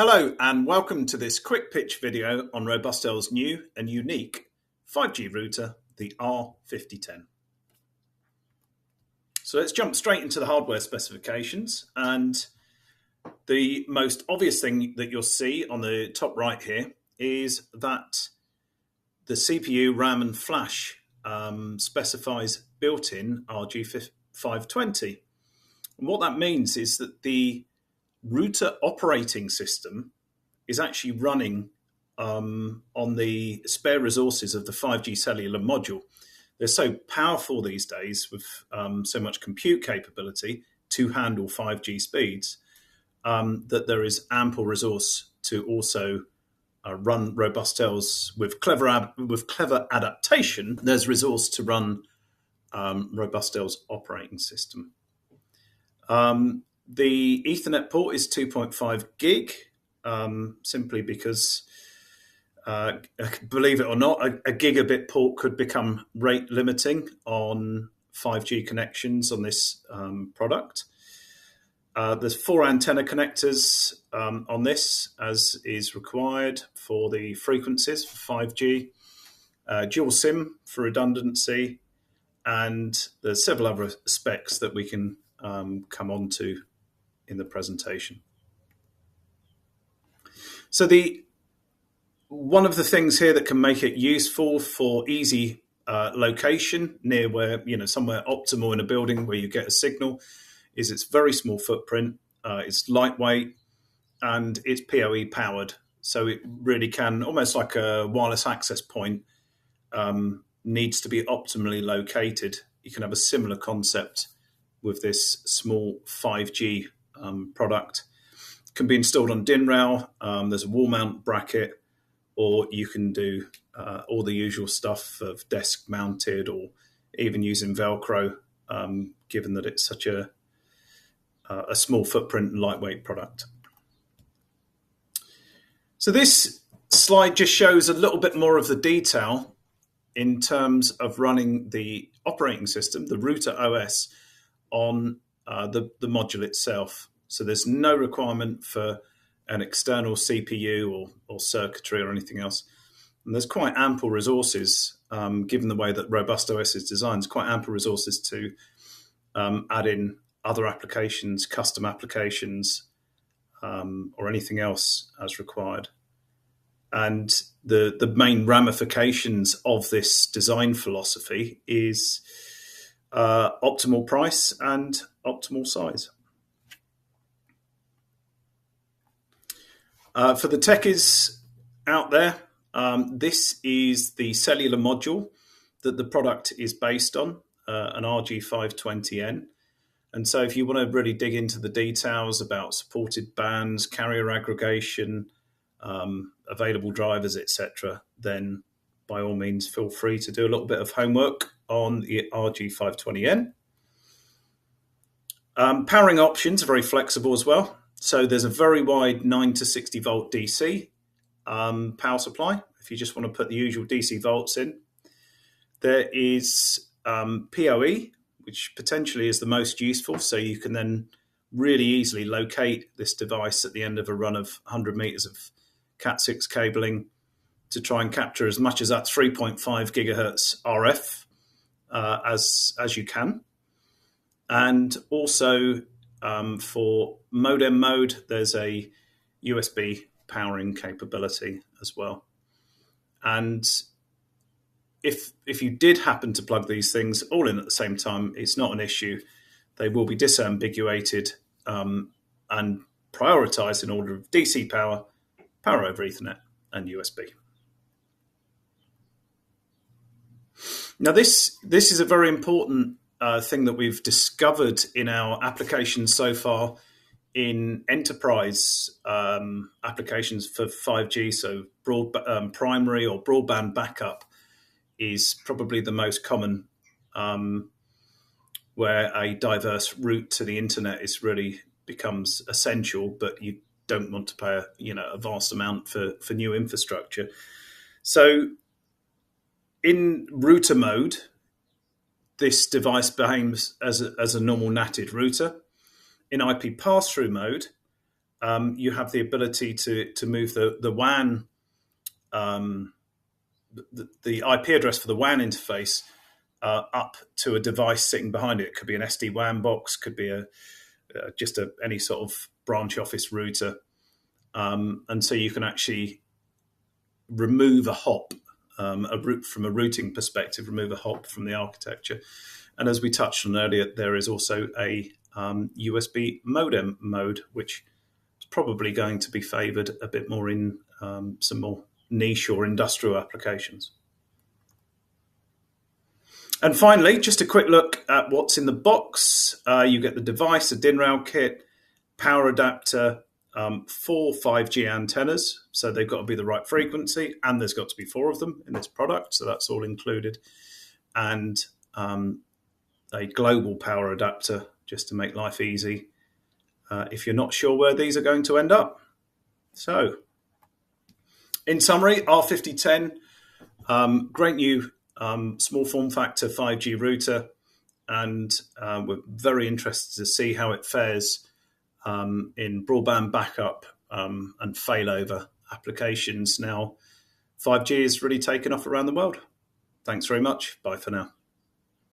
Hello and welcome to this quick pitch video on Robustel's new and unique 5G router, the R5010. So let's jump straight into the hardware specifications, and the most obvious thing that you'll see on the top right here is that the CPU, RAM and flash specifies built-in R5010. And what that means is that the router operating system is actually running on the spare resources of the 5G cellular module. They're so powerful these days with so much compute capability to handle 5G speeds that there is ample resource to also run Robustels with clever adaptation. There's resource to run Robustel's operating system. The Ethernet port is 2.5 gig, simply because, believe it or not, a gigabit port could become rate limiting on 5G connections on this product. There's 4 antenna connectors on this, as is required for the frequencies for 5G, dual SIM for redundancy, and there's several other specs that we can come on to in the presentation. So one of the things here that can make it useful for easy location near where, somewhere optimal in a building where you get a signal is its very small footprint, it's lightweight, and it's PoE powered. So it really can, almost like a wireless access point, needs to be optimally located. You can have a similar concept with this small 5G product. It can be installed on DIN rail. There's a wall mount bracket, or you can do all the usual stuff of desk mounted, or even using Velcro, given that it's such a small footprint and lightweight product. So this slide just shows a little bit more of the detail in terms of running the operating system, the router OS, on the module itself. So there's no requirement for an external CPU or circuitry or anything else. And there's quite ample resources, given the way that RobustOS is designed, quite ample resources to add in other applications, custom applications, or anything else as required. And the main ramifications of this design philosophy is optimal price and optimal size. For the techies out there, this is the cellular module that the product is based on, an RG520N. And so if you want to really dig into the details about supported bands, carrier aggregation, available drivers, etc., then by all means feel free to do a little bit of homework on the RG520N. Powering options are very flexible as well. So there's a very wide 9 to 60 volt DC power supply, if you just want to put the usual DC volts in. There is PoE, which potentially is the most useful, so you can then really easily locate this device at the end of a run of 100 meters of Cat6 cabling to try and capture as much as that 3.5 gigahertz RF as you can. And also for modem mode, there's a USB powering capability as well. And if you did happen to plug these things all in at the same time, it's not an issue. They will be disambiguated and prioritized in order of DC power, power over Ethernet, and USB. Now, this is a very important thing that we've discovered in our applications so far in enterprise applications for 5G. So primary or broadband backup is probably the most common, where a diverse route to the internet really becomes essential, but you don't want to pay a vast amount for new infrastructure. So in router mode, this device behaves as a normal NATed router. In IP pass-through mode, you have the ability to move the WAN, the IP address for the WAN interface up to a device sitting behind it. It could be an SD-WAN box, could be just any sort of branch office router. And so you can actually remove a hop, from a routing perspective, remove a hop from the architecture. And as we touched on earlier, there is also a USB modem mode, which is probably going to be favored a bit more in some more niche or industrial applications. And finally, just a quick look at what's in the box. You get the device, a DIN rail kit, power adapter, 4 5G antennas. So they've got to be the right frequency, and there's got to be 4 of them in this product. So that's all included. And a global power adapter, just to make life easy if you're not sure where these are going to end up. So, in summary, R5010, great new small form factor 5G router, and we're very interested to see how it fares in broadband backup and failover applications. Now, 5G is really taken off around the world. Thanks very much. Bye for now.